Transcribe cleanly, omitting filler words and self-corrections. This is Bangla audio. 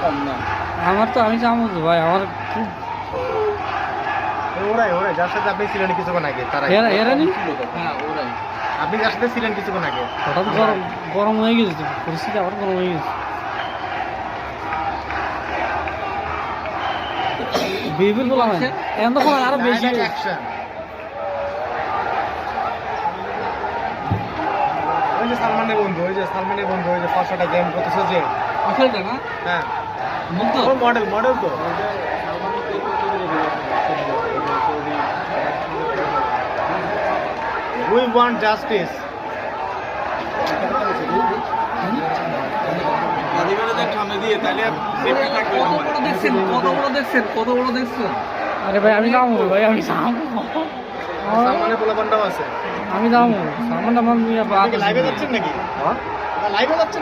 কম না আমার তো আমি চামচ ভাই আমার খুব ওরাই যার সাথে আপনি ছিলেন কিছুক্ষণ আগে তারা এরা নি হ্যাঁ ওরাই আপনি যার সাথে ছিলেন কিছুক্ষণ আগে হঠাৎ গরম হয়ে গেছে পরিস্থিতি আবার গরম হয়ে গেছে বিবিল বলা হয় এখন তখন আরো বেশি অ্যাকশন ওই যে সালমানের বন্ধু ওই যে ফর্সাটা গেম করতেছে যে আসলে না হ্যাঁ বলতো ও মডেল তো উই ওয়ান্ট জাস্টিস কত বড় দেখছেন আরে ভাই আমি যাবো ভাই আমি যাবো সালমানের পোলাপানটাও আছে আমি যাবো সামনে আমার লাইভে যাচ্ছেন নাকি লাইভে যাচ্ছেন